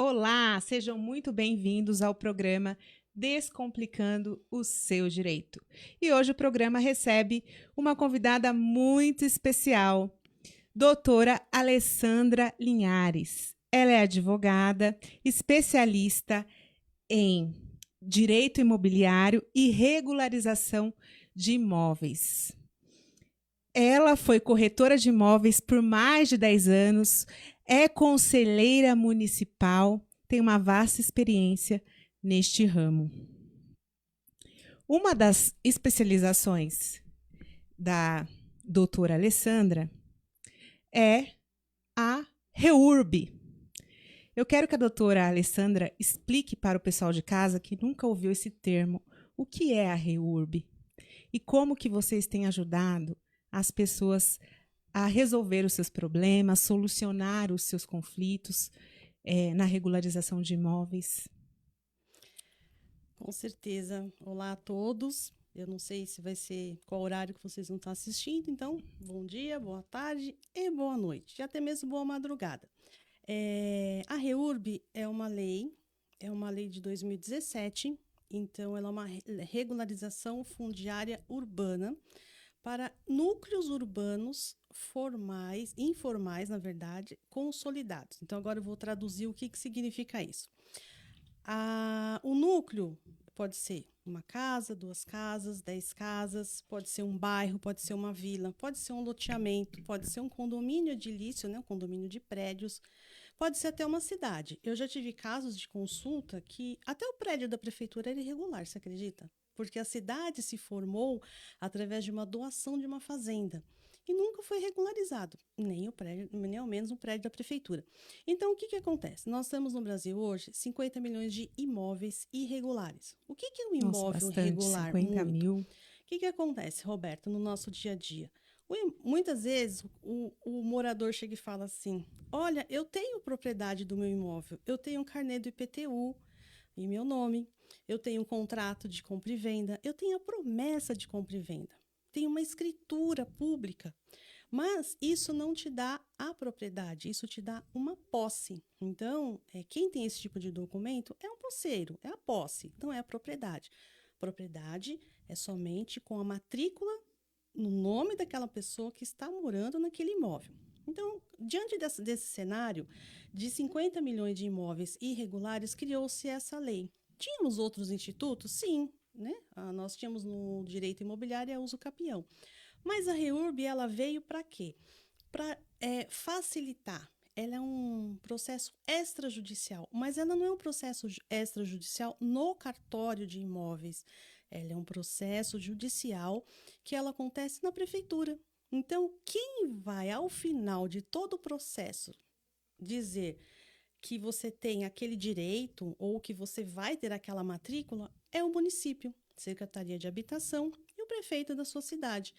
Olá, sejam muito bem-vindos ao programa Descomplicando o Seu Direito. E hoje o programa recebe uma convidada muito especial, doutora Alessandra Linhares. Ela é advogada, especialista em direito imobiliário e regularização de imóveis. Ela foi corretora de imóveis por mais de 10 anos, é conselheira municipal, tem uma vasta experiência neste ramo. Uma das especializações da doutora Alessandra é a REURB. Eu quero que a doutora Alessandra explique para o pessoal de casa que nunca ouviu esse termo, o que é a REURB e como que vocês têm ajudado as pessoas a resolver os seus problemas, solucionar os seus conflitos na regularização de imóveis. Com certeza. Olá a todos. Eu não sei se vai ser qual horário que vocês vão estar assistindo, então, bom dia, boa tarde e boa noite, e até mesmo boa madrugada. A REURB é uma lei de 2017, então ela é uma regularização fundiária urbana para núcleos urbanos informais, na verdade, consolidados. Então, agora eu vou traduzir o que significa isso. O núcleo pode ser uma casa, 2 casas, 10 casas, pode ser um bairro, pode ser uma vila, pode ser um loteamento, pode ser um condomínio edilício, né, um condomínio de prédios, pode ser até uma cidade. Eu já tive casos de consulta que até o prédio da prefeitura era irregular, você acredita? Porque a cidade se formou através de uma doação de uma fazenda e nunca foi regularizado, nem o prédio, nem ao menos o prédio da prefeitura. Então, o que acontece? Nós temos no Brasil hoje 50 milhões de imóveis irregulares. O que é um imóvel Nossa, bastante, irregular? 50 mil. O que acontece, Roberto, no nosso dia a dia? Muitas vezes o morador chega e fala assim: olha, eu tenho propriedade do meu imóvel, eu tenho um carnê do IPTU em meu nome, eu tenho um contrato de compra e venda, eu tenho a promessa de compra e venda, tenho uma escritura pública, mas isso não te dá a propriedade, isso te dá uma posse. Então, quem tem esse tipo de documento é um posseiro, é a posse, não é a propriedade. Propriedade é somente com a matrícula no nome daquela pessoa que está morando naquele imóvel. Então, diante desse cenário de 50 milhões de imóveis irregulares, criou-se essa lei. Tínhamos outros institutos? Sim, né? Nós tínhamos no direito imobiliário a uso capião. Mas a REURB, ela veio para quê? Para facilitar. Ela é um processo extrajudicial, mas ela não é um processo extrajudicial no cartório de imóveis. Ela é um processo judicial que ela acontece na prefeitura. Então, quem vai, ao final de todo o processo, dizer que você tem aquele direito ou que você vai ter aquela matrícula é o município, Secretaria de Habitação e o prefeito da sua cidade.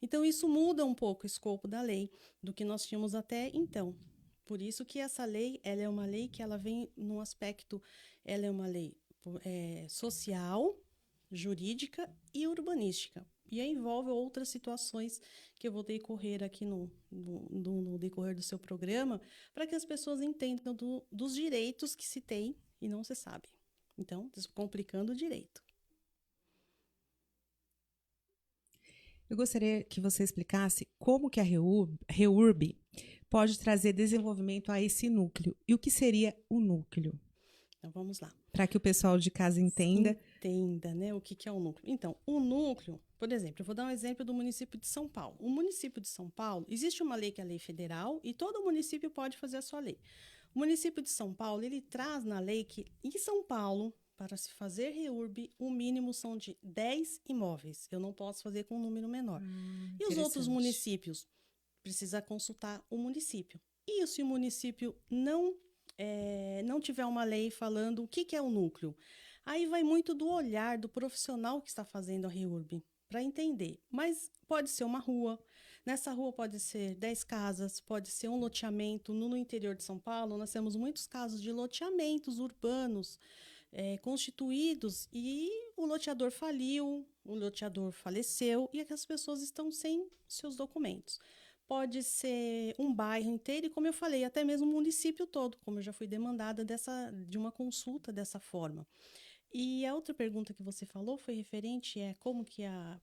Então, isso muda um pouco o escopo da lei do que nós tínhamos até então. Por isso que essa lei, ela é uma lei que ela vem num aspecto, ela é uma lei social, jurídica e urbanística. E envolve outras situações que eu vou decorrer aqui no decorrer do seu programa, para que as pessoas entendam dos direitos que se tem e não se sabe. Então, descomplicando o direito. Eu gostaria que você explicasse como que a REURB pode trazer desenvolvimento a esse núcleo. E o que seria o núcleo? Então, vamos lá. Para que o pessoal de casa entenda. Entenda, né, o que é o núcleo. Então, o núcleo, por exemplo, eu vou dar um exemplo do município de São Paulo. O município de São Paulo, existe uma lei que é a lei federal e todo município pode fazer a sua lei. O município de São Paulo, ele traz na lei que em São Paulo, para se fazer REURB, o mínimo são de 10 imóveis. Eu não posso fazer com um número menor. E os outros municípios? Precisa consultar o município. E se o município não tiver uma lei falando o que é o núcleo? Aí vai muito do olhar do profissional que está fazendo a REURB, para entender. Mas pode ser uma rua, nessa rua pode ser 10 casas, pode ser um loteamento. No interior de São Paulo, nós temos muitos casos de loteamentos urbanos constituídos e o loteador faliu, o loteador faleceu e as pessoas estão sem seus documentos. Pode ser um bairro inteiro e, como eu falei, até mesmo o município todo, como eu já fui demandada de uma consulta dessa forma. E a outra pergunta que você falou foi referente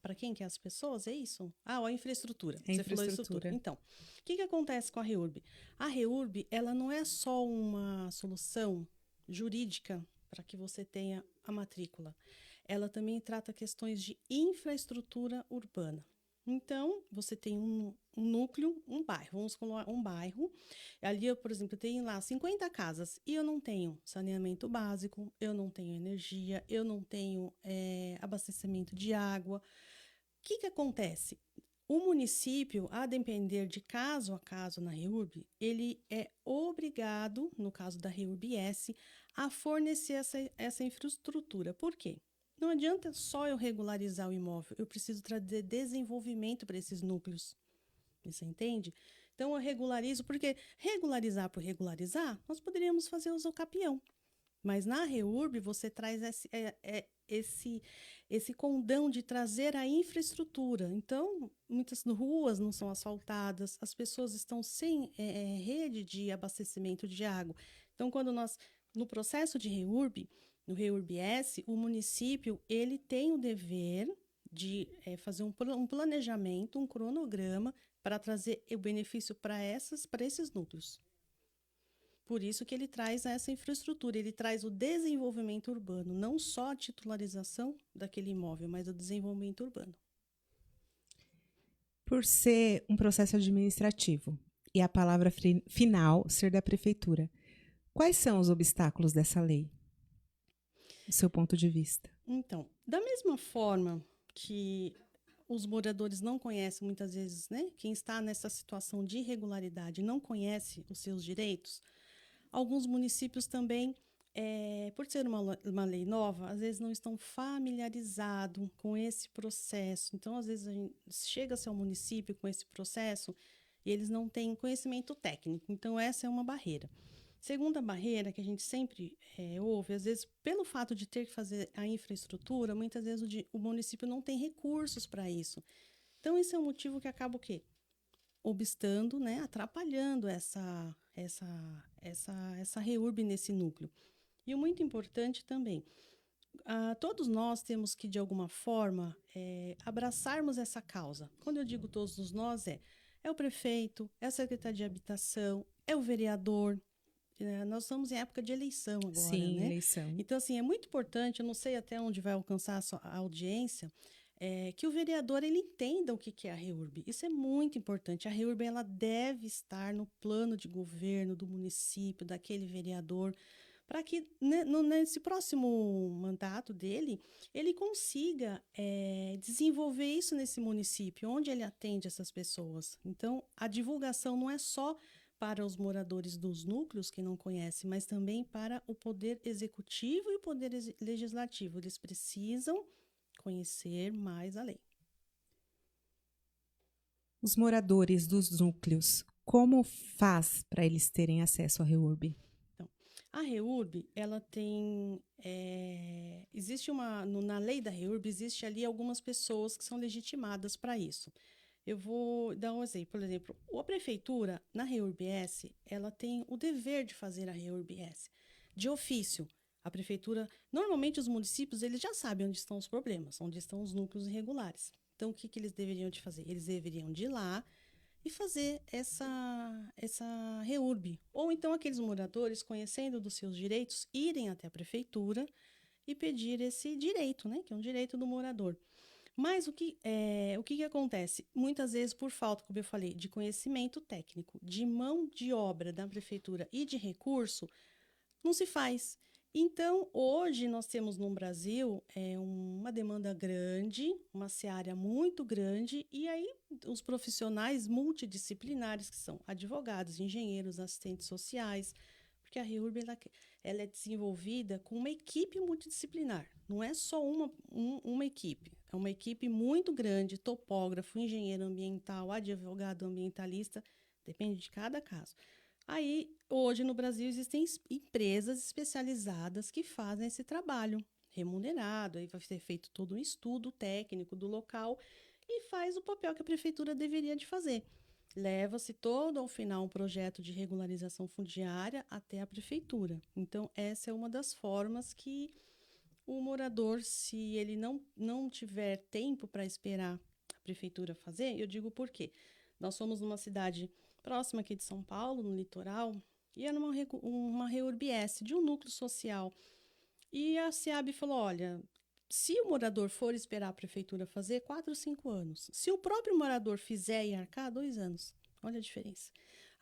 para quem que é as pessoas, é isso? A infraestrutura. A você falou isso tudo. Então, o que acontece com a REURB? A REURB, ela não é só uma solução jurídica para que você tenha a matrícula. Ela também trata questões de infraestrutura urbana. Então, você tem um núcleo, um bairro, vamos colocar um bairro. Ali, por exemplo, eu tenho lá 50 casas e eu não tenho saneamento básico, eu não tenho energia, eu não tenho abastecimento de água. O que acontece? O município, a depender de caso a caso na REURB, ele é obrigado, no caso da REURB-S, a fornecer essa infraestrutura. Por quê? Não adianta só eu regularizar o imóvel, eu preciso trazer desenvolvimento para esses núcleos. Você entende? Então, eu regularizo, porque regularizar por regularizar, nós poderíamos fazer uso capião. Mas na REURB, você traz esse condão de trazer a infraestrutura. Então, muitas ruas não são asfaltadas, as pessoas estão sem rede de abastecimento de água. Então, no processo de REURB, no REURB-S, o município ele tem o dever de fazer um planejamento, um cronograma para trazer o benefício para esses núcleos. Por isso que ele traz essa infraestrutura, ele traz o desenvolvimento urbano, não só a titularização daquele imóvel, mas o desenvolvimento urbano. Por ser um processo administrativo e a palavra final ser da prefeitura, quais são os obstáculos dessa lei, do seu ponto de vista? Então, da mesma forma que os moradores não conhecem muitas vezes, né? Quem está nessa situação de irregularidade não conhece os seus direitos. Alguns municípios também, por ser uma lei nova, às vezes não estão familiarizados com esse processo. Então, às vezes, a gente chega-se ao município com esse processo e eles não têm conhecimento técnico. Então, essa é uma barreira. Segunda barreira que a gente sempre ouve, às vezes, pelo fato de ter que fazer a infraestrutura, muitas vezes o município não tem recursos para isso. Então, esse é um motivo que acaba o quê? Obstando, né, atrapalhando essa REURB nesse núcleo. E o muito importante também, todos nós temos que, de alguma forma, abraçarmos essa causa. Quando eu digo todos os nós, é o prefeito, é a secretária de habitação, é o vereador. Nós estamos em época de eleição agora, Sim, né? eleição. Então, assim, é muito importante, eu não sei até onde vai alcançar a audiência, que o vereador ele entenda o que é a REURB. Isso é muito importante. A REURB ela deve estar no plano de governo do município, daquele vereador, para que nesse próximo mandato dele, ele consiga desenvolver isso nesse município, onde ele atende essas pessoas. Então, a divulgação não é só para os moradores dos núcleos que não conhecem, mas também para o poder executivo e o poder legislativo. Eles precisam conhecer mais a lei. Os moradores dos núcleos, como faz para eles terem acesso à REURB? Então, a REURB, ela tem... existe na lei da REURB, existe ali algumas pessoas que são legitimadas para isso. Eu vou dar um exemplo. Por exemplo, a prefeitura, na REURB-S, ela tem o dever de fazer a REURB-S. De ofício, a prefeitura... Normalmente, os municípios, eles já sabem onde estão os problemas, onde estão os núcleos irregulares. Então, o que eles deveriam de fazer? Eles deveriam de ir lá e fazer essa REURB. Ou então aqueles moradores, conhecendo dos seus direitos, irem até a prefeitura e pedir esse direito, né? Que é um direito do morador. Mas o que acontece? Muitas vezes, por falta, como eu falei, de conhecimento técnico, de mão de obra da prefeitura e de recurso, não se faz. Então, hoje nós temos no Brasil uma demanda grande, uma seara muito grande, e aí os profissionais multidisciplinares, que são advogados, engenheiros, assistentes sociais, porque a REURB ela é desenvolvida com uma equipe multidisciplinar, não é só uma equipe, é uma equipe muito grande, topógrafo, engenheiro ambiental, advogado ambientalista, depende de cada caso. Aí, hoje no Brasil, existem empresas especializadas que fazem esse trabalho remunerado, aí vai ser feito todo um estudo técnico do local e faz o papel que a prefeitura deveria de fazer. Leva-se todo ao final um projeto de regularização fundiária até a prefeitura. Então, essa é uma das formas que o morador, se ele não tiver tempo para esperar a prefeitura fazer, eu digo por quê? Nós somos numa cidade próxima aqui de São Paulo, no litoral, e era uma REURB-S de um núcleo social. E a SEAB falou, olha, se o morador for esperar a prefeitura fazer, 4, 5 anos. Se o próprio morador fizer e arcar, 2 anos. Olha a diferença.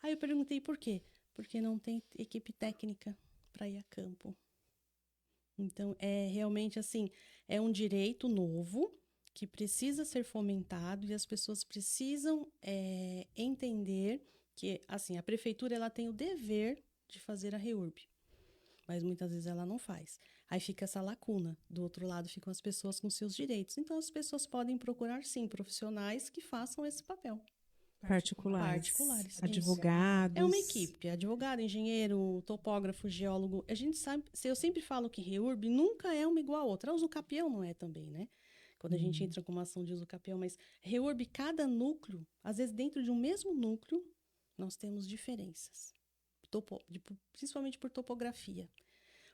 Aí eu perguntei por quê? Porque não tem equipe técnica para ir a campo. Então, é realmente assim, é um direito novo que precisa ser fomentado e as pessoas precisam entender que, assim, a prefeitura ela tem o dever de fazer a REURB, mas muitas vezes ela não faz. Aí fica essa lacuna. Do outro lado ficam as pessoas com seus direitos. Então, as pessoas podem procurar, sim, profissionais que façam esse papel. Particulares. Isso. Advogados. É uma equipe, advogado, engenheiro, topógrafo, geólogo. A gente sabe, eu sempre falo que REURB nunca é uma igual a outra. A usucapião não é também, né? Quando a gente entra com uma ação de usucapião, mas REURB, cada núcleo, às vezes dentro de um mesmo núcleo, nós temos diferenças. Principalmente por topografia,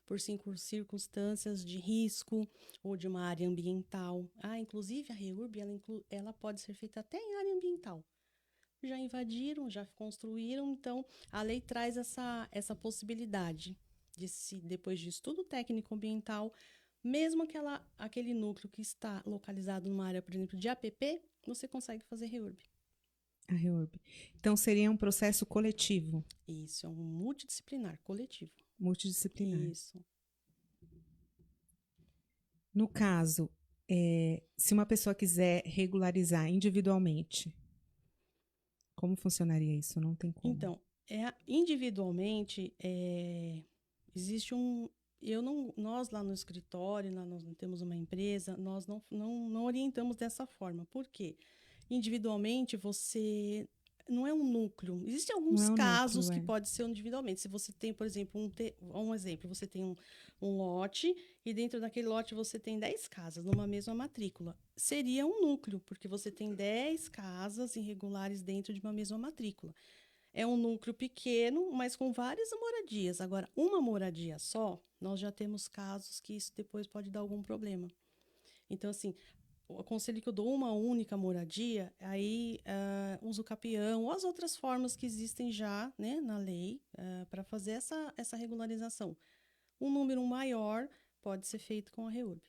por circunstâncias de risco ou de uma área ambiental. Inclusive a REURB, ela pode ser feita até em área ambiental. Já invadiram, já construíram, então a lei traz essa possibilidade de, depois de estudo técnico ambiental, mesmo aquele núcleo que está localizado numa área, por exemplo, de APP, você consegue fazer REURB. A REURB. Então, seria um processo coletivo? Isso, é um multidisciplinar, coletivo. Multidisciplinar. Isso. No caso, se uma pessoa quiser regularizar individualmente, como funcionaria isso? Não tem como. Então, individualmente, existe nós lá no escritório, nós não temos uma empresa, nós não orientamos dessa forma. Por quê? Individualmente, você não é um núcleo. Existem alguns casos que pode ser individualmente. Se você tem, por exemplo, um exemplo, você tem um lote e dentro daquele lote você tem 10 casas numa mesma matrícula. Seria um núcleo, porque você tem 10 casas irregulares dentro de uma mesma matrícula. É um núcleo pequeno, mas com várias moradias. Agora, uma moradia só, nós já temos casos que isso depois pode dar algum problema. Então, assim, o conselho que eu dou uma única moradia, aí uso capião ou as outras formas que existem já, né, na lei para fazer essa regularização. Um número maior pode ser feito com a REURB.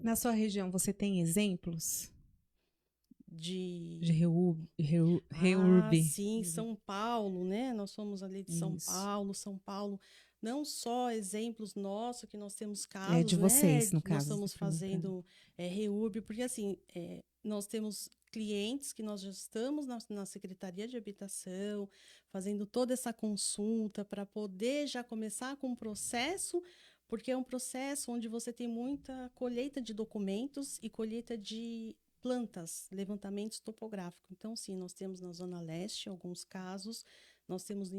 Na sua região, você tem exemplos de REURB? Sim, São Paulo, né? Nós somos ali de São Paulo. São Paulo, não só exemplos nossos, que nós temos casos, de vocês, né? No caso. Nós estamos fazendo REURB, porque assim, nós temos clientes que nós já estamos na Secretaria de Habitação, fazendo toda essa consulta para poder já começar com o processo, porque é um processo onde você tem muita colheita de documentos e colheita de plantas, levantamentos topográficos. Então, sim, nós temos na Zona Leste alguns casos, nós temos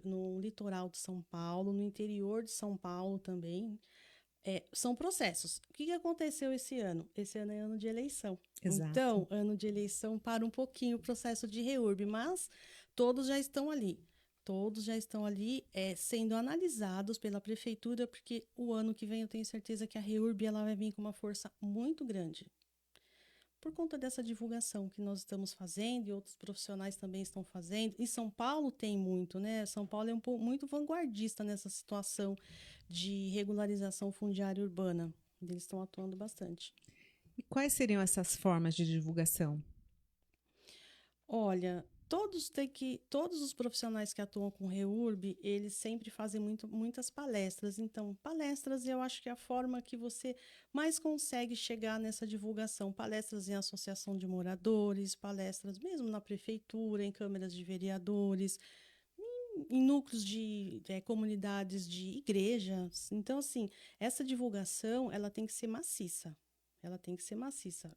no litoral de São Paulo, no interior de São Paulo também. São processos. O que aconteceu esse ano? Esse ano é ano de eleição. Exato. Então, ano de eleição para um pouquinho o processo de REURB, mas todos já estão ali. Todos já estão ali sendo analisados pela prefeitura, porque o ano que vem eu tenho certeza que a REURB ela vai vir com uma força muito grande. por conta dessa divulgação que nós estamos fazendo e outros profissionais também estão fazendo. E São Paulo tem muito, né? São Paulo é muito vanguardista nessa situação de regularização fundiária urbana. Eles estão atuando bastante. E quais seriam essas formas de divulgação? Olha, todos os profissionais que atuam com REURB, eles sempre fazem muitas palestras. Então, palestras eu acho que é a forma que você mais consegue chegar nessa divulgação. Palestras em associação de moradores, palestras mesmo na prefeitura, em câmaras de vereadores, em núcleos de comunidades de igrejas. Então, assim, essa divulgação, ela tem que ser maciça. Ela tem que ser maciça,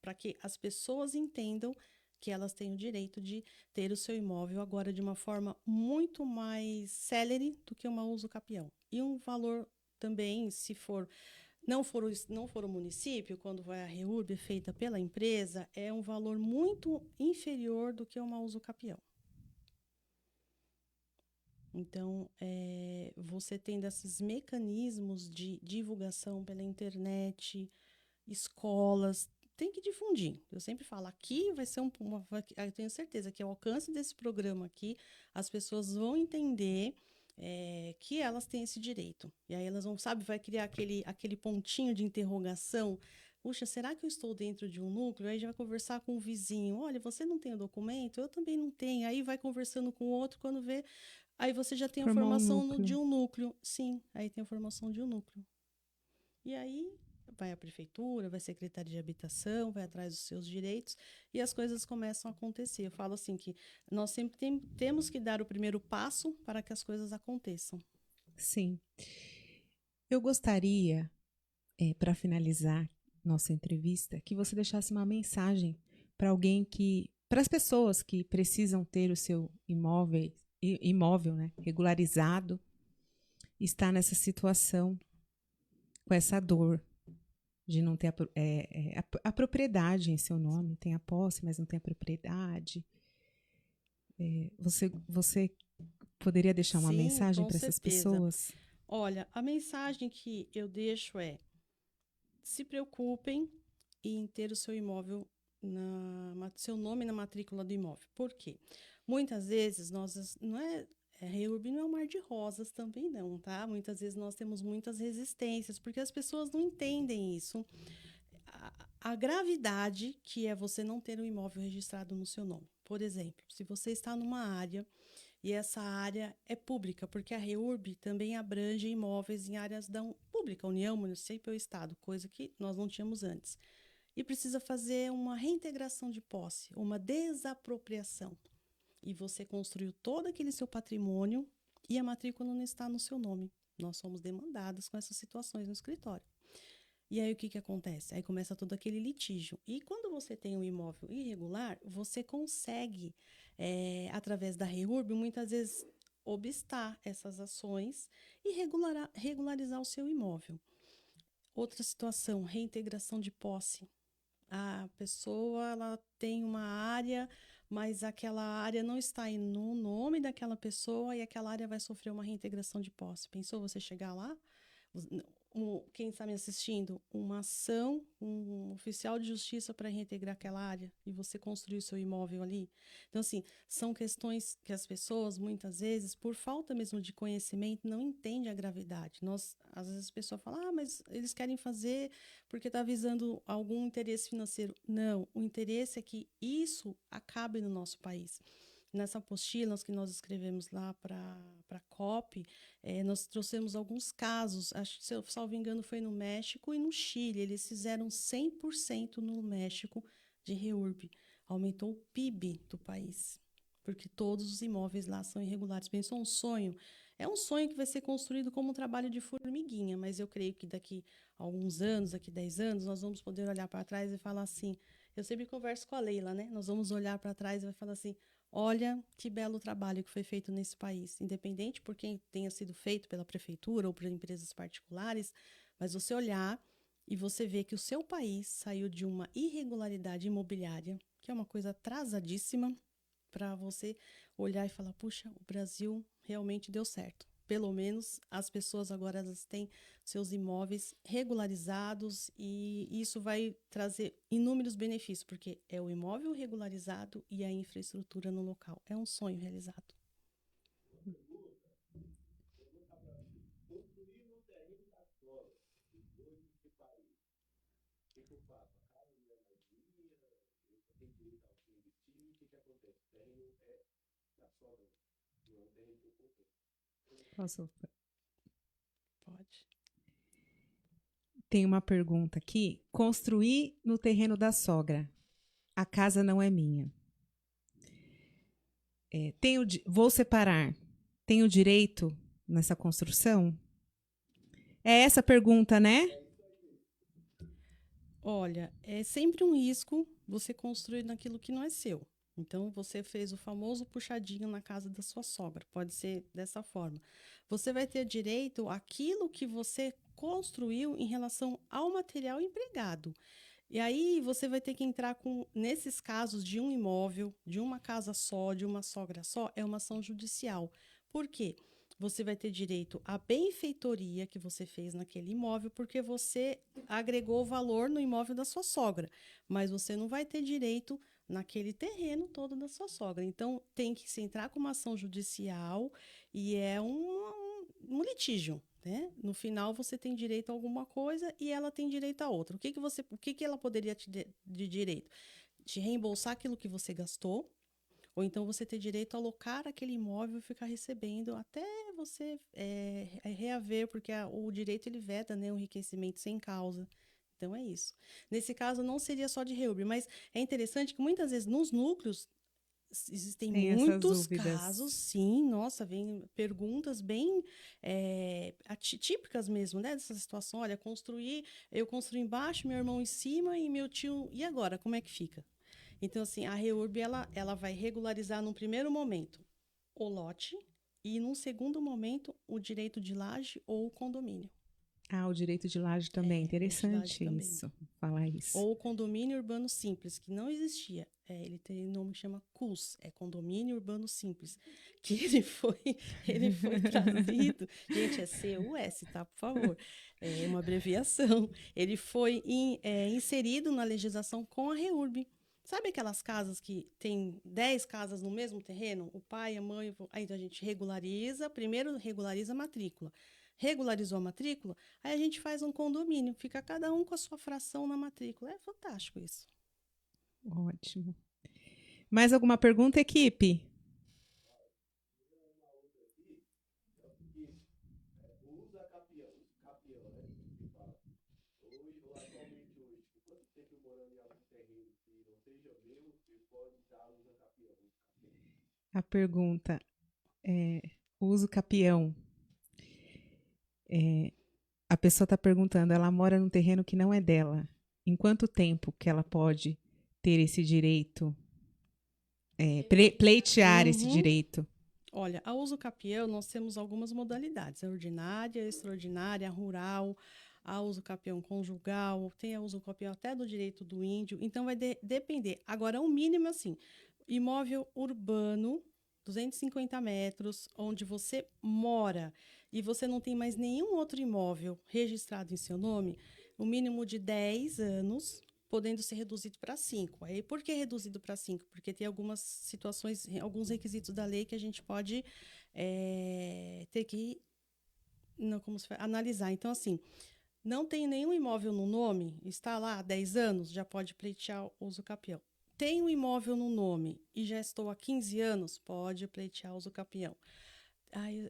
para que as pessoas entendam que elas têm o direito de ter o seu imóvel agora de uma forma muito mais célere do que uma uso capião. E um valor também, se não for o município, quando vai a REURB feita pela empresa, é um valor muito inferior do que uma uso capião. Então, você tendo esses mecanismos de divulgação pela internet, escolas, tem que difundir. Eu sempre falo, aqui vai ser eu tenho certeza que ao alcance desse programa aqui, as pessoas vão entender que elas têm esse direito. E aí elas vão, sabe, vai criar aquele pontinho de interrogação. Puxa, será que eu estou dentro de um núcleo? Aí já vai conversar com o vizinho. Olha, você não tem o documento? Eu também não tenho. Aí vai conversando com o outro, quando vê, aí você já tem a Formar um formação de núcleo. um núcleo. Sim, aí tem a formação de um núcleo. E aí vai à prefeitura, vai à secretaria de habitação, vai atrás dos seus direitos e as coisas começam a acontecer. Eu falo assim que nós sempre temos que dar o primeiro passo para que as coisas aconteçam. Sim. Eu gostaria, para finalizar nossa entrevista, que você deixasse uma mensagem para para as pessoas que precisam ter o seu imóvel, né, regularizado, está nessa situação, com essa dor de não ter a propriedade em seu nome, tem a posse, mas não tem a propriedade. Você poderia deixar uma Sim, mensagem com para essas certeza. pessoas? Olha, a mensagem que eu deixo é: se preocupem em ter o seu imóvel, seu nome na matrícula do imóvel. Por quê? Muitas vezes REURB não é um mar de rosas também não, tá? Muitas vezes nós temos muitas resistências, porque as pessoas não entendem isso. A gravidade que é você não ter um imóvel registrado no seu nome. Por exemplo, se você está numa área e essa área é pública, porque a REURB também abrange imóveis em áreas pública, União, município ou Estado, coisa que nós não tínhamos antes. E precisa fazer uma reintegração de posse, uma desapropriação. E você construiu todo aquele seu patrimônio e a matrícula não está no seu nome. Nós somos demandadas com essas situações no escritório. E aí o que acontece? Aí começa todo aquele litígio. E quando você tem um imóvel irregular, você consegue, através da REURB, muitas vezes obstar essas ações e regularizar o seu imóvel. Outra situação, reintegração de posse. A pessoa ela tem uma área, mas aquela área não está no nome daquela pessoa e aquela área vai sofrer uma reintegração de posse. Pensou você chegar lá? Quem está me assistindo, uma ação, um oficial de justiça para reintegrar aquela área e você construir o seu imóvel ali. Então, assim, são questões que as pessoas, muitas vezes, por falta mesmo de conhecimento, não entendem a gravidade. Às vezes, a pessoa fala, mas eles querem fazer porque está visando algum interesse financeiro. Não, o interesse é que isso acabe no nosso país. Nessa apostila que nós escrevemos lá para a COP, nós trouxemos alguns casos, acho que, se eu salvo engano, foi no México e no Chile. Eles fizeram 100% no México de REURB. Aumentou o PIB do país, porque todos os imóveis lá são irregulares. Pensou um sonho? É um sonho que vai ser construído como um trabalho de formiguinha, mas eu creio que daqui a alguns anos, daqui a 10 anos, nós vamos poder olhar para trás e falar assim, eu sempre converso com a Leila, né? Nós vamos olhar para trás e vai falar assim, olha que belo trabalho que foi feito nesse país, independente por quem tenha sido feito pela prefeitura ou por empresas particulares, mas você olhar e você ver que o seu país saiu de uma irregularidade imobiliária, que é uma coisa atrasadíssima, para você olhar e falar, puxa, o Brasil realmente deu certo. pelo menos as pessoas agora elas têm seus imóveis regularizados e isso vai trazer inúmeros benefícios, porque é o imóvel regularizado e a infraestrutura no local. É um sonho realizado. Posso? Pode. Tem uma pergunta aqui. Construir no terreno da sogra. A casa não é minha. Vou separar. Tenho direito nessa construção? É essa a pergunta, né? Olha, é sempre um risco você construir naquilo que não é seu. Então, você fez o famoso puxadinho na casa da sua sogra. Pode ser dessa forma. Você vai ter direito àquilo que você construiu em relação ao material empregado. E aí, você vai ter que entrar com, nesses casos de um imóvel, de uma casa só, de uma sogra só, é uma ação judicial. Por quê? Você vai ter direito à benfeitoria que você fez naquele imóvel, porque você agregou valor no imóvel da sua sogra, mas você não vai ter direito naquele terreno todo da sua sogra. Então, tem que se entrar com uma ação judicial e é um litígio, né? No final, você tem direito a alguma coisa e ela tem direito a outra. O que ela poderia te de direito? Te reembolsar aquilo que você gastou, ou então você ter direito a alocar aquele imóvel e ficar recebendo até você reaver, porque o direito ele veda, né, o enriquecimento sem causa. Então é isso. Nesse caso não seria só de reúbe, mas é interessante que muitas vezes nos núcleos existem Tem essas muitos dúvidas. casos, sim, nossa, vem perguntas bem típicas mesmo, né, dessa situação. Olha, eu construí embaixo, meu irmão em cima e meu tio, e agora, como é que fica? Então, assim, a REURB, ela vai regularizar num primeiro momento o lote e num segundo momento o direito de laje ou o condomínio. O direito de laje também. Direito de laje Interessante também. isso. Falar isso. Ou o condomínio urbano simples, que não existia. Ele tem nome que chama CUS, é Condomínio Urbano Simples, que ele foi trazido, gente, é CUS, tá, por favor, é uma abreviação. Ele foi inserido na legislação com a REURB. Sabe aquelas casas que tem 10 casas no mesmo terreno? O pai, a mãe, aí a gente regulariza, primeiro regulariza a matrícula. Regularizou a matrícula, aí a gente faz um condomínio, fica cada um com a sua fração na matrícula. É fantástico isso. Ótimo. Mais alguma pergunta, equipe? A pergunta é uso capião. A pessoa está perguntando, ela mora num terreno que não é dela. Em quanto tempo que ela pode ter esse direito, pleitear esse direito? Olha, a uso capião nós temos algumas modalidades. A ordinária, a extraordinária, a rural, a uso capião conjugal, tem a uso capião até do direito do índio. Então, vai depender. Agora, o mínimo, assim, imóvel urbano, 250 metros, onde você mora e você não tem mais nenhum outro imóvel registrado em seu nome, o mínimo de 10 anos, podendo ser reduzido para 5. Aí, por que reduzido para 5? Porque tem algumas situações, alguns requisitos da lei que a gente pode ter que analisar. Então, assim, não tem nenhum imóvel no nome, está lá há 10 anos, já pode pleitear o uso capião. Tem um imóvel no nome e já estou há 15 anos, pode pleitear o uso capião.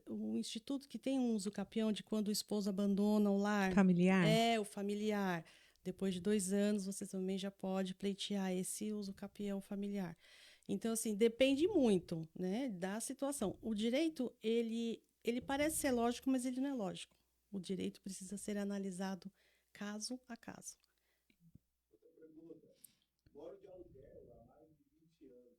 O instituto que tem um uso capião de quando o esposo abandona o lar. Familiar? É, o familiar. Depois de 2 anos, você também já pode pleitear esse uso capião familiar. Então, assim, depende muito, né, da situação. O direito, ele parece ser lógico, mas ele não é lógico. O direito precisa ser analisado caso a caso. Outra pergunta. Moro de aluguel há mais de 20 anos.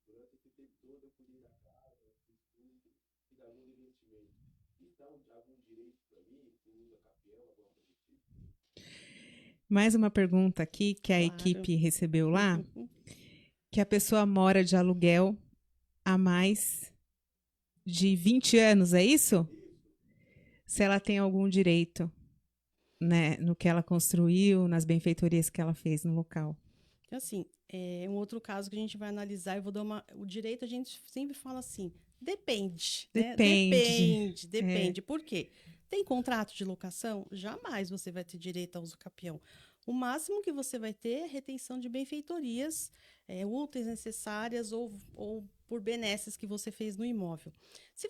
Durante esse tempo todo eu cuidei da casa, fiz tudo, fiz algum investimento. Isso dá algum direito para mim? Que usa capião, alguma coisa do tipo? Mais uma pergunta aqui que a equipe recebeu lá. Que a pessoa mora de aluguel há mais de 20 anos, é isso? se ela tem algum direito, né, no que ela construiu, nas benfeitorias que ela fez no local. Assim, um outro caso que a gente vai analisar, eu vou dar o direito, a gente sempre fala assim, depende, né? Depende. Depende. Por quê? Tem contrato de locação? Jamais você vai ter direito ao uso capião. O máximo que você vai ter é retenção de benfeitorias úteis, necessárias ou por benesses que você fez no imóvel. Se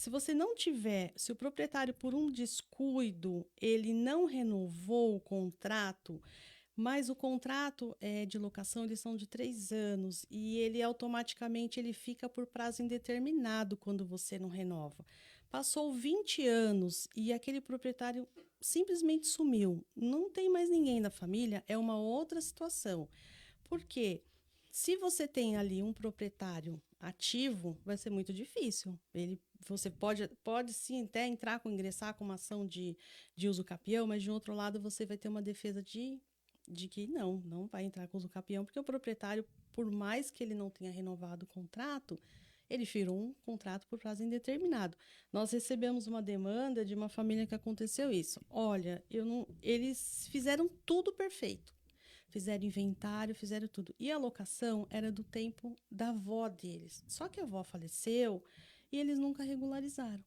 você não tiver, se o proprietário, por um descuido, ele não renovou o contrato, mas o contrato de locação, eles são de 3 anos e ele automaticamente ele fica por prazo indeterminado quando você não renova. Passou 20 anos e aquele proprietário simplesmente sumiu. Não tem mais ninguém da família, é uma outra situação. Por quê? Se você tem ali um proprietário ativo, vai ser muito difícil. Você pode sim até ingressar com uma ação de uso capião, mas de outro lado você vai ter uma defesa de que não vai entrar com uso capião, porque o proprietário, por mais que ele não tenha renovado o contrato, ele firmou um contrato por prazo indeterminado. Nós recebemos uma demanda de uma família que aconteceu isso. Olha, eles fizeram tudo perfeito. Fizeram inventário, fizeram tudo. E a locação era do tempo da avó deles. Só que a avó faleceu e eles nunca regularizaram.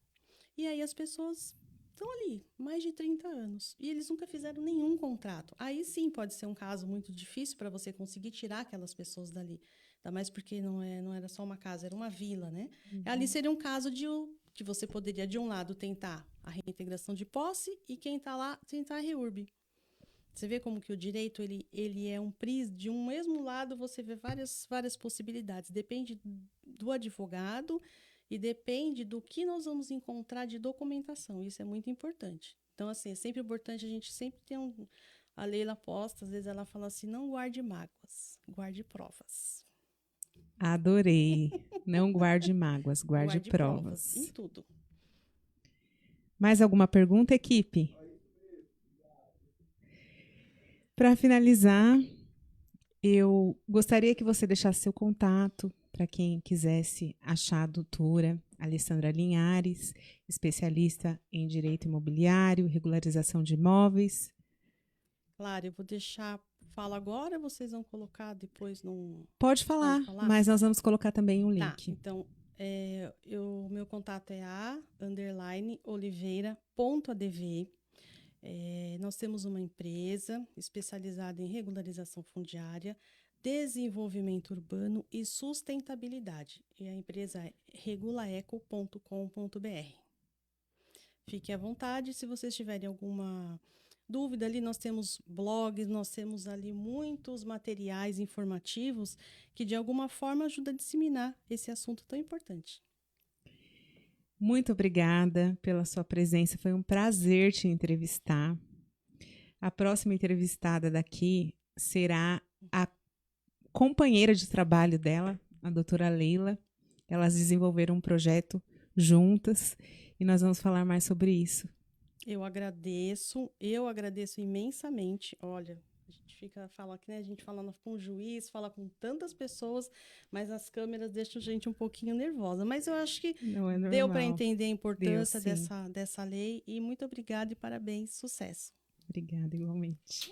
E aí as pessoas estão ali, mais de 30 anos, e eles nunca fizeram nenhum contrato. Aí sim pode ser um caso muito difícil para você conseguir tirar aquelas pessoas dali. Ainda mais porque não era só uma casa, era uma vila, né? Uhum. Ali seria um caso que você poderia, de um lado, tentar a reintegração de posse e quem está lá, tentar a reurb. Você vê como que o direito, ele é um PRIS, de um mesmo lado você vê várias possibilidades. Depende do advogado e depende do que nós vamos encontrar de documentação. Isso é muito importante. Então, assim, é sempre importante a gente sempre ter a Leila posta, às vezes ela fala assim, não guarde mágoas, guarde provas. Adorei. Não guarde mágoas, guarde provas. Em tudo. Mais alguma pergunta, equipe? Para finalizar, eu gostaria que você deixasse seu contato para quem quisesse achar a doutora Alessandra Linhares, especialista em direito imobiliário, regularização de imóveis. Claro, eu vou deixar. Fala agora, vocês vão colocar depois no. Pode falar, mas nós vamos colocar também um link. Tá, então, meu contato é a_oliveira.adv. Nós temos uma empresa especializada em regularização fundiária, desenvolvimento urbano e sustentabilidade. E a empresa é regulaeco.com.br. Fique à vontade, se vocês tiverem alguma dúvida ali, nós temos blogs, nós temos ali muitos materiais informativos que de alguma forma ajudam a disseminar esse assunto tão importante. Muito obrigada pela sua presença, foi um prazer te entrevistar. A próxima entrevistada daqui será a companheira de trabalho dela, a doutora Leila. Elas desenvolveram um projeto juntas e nós vamos falar mais sobre isso. Eu agradeço imensamente. Olha, a gente fala aqui, né? A gente fala com o juiz, fala com tantas pessoas, mas as câmeras deixam a gente um pouquinho nervosa. Mas eu acho que deu para entender a importância dessa lei. E muito obrigada e parabéns, sucesso. Obrigada, igualmente.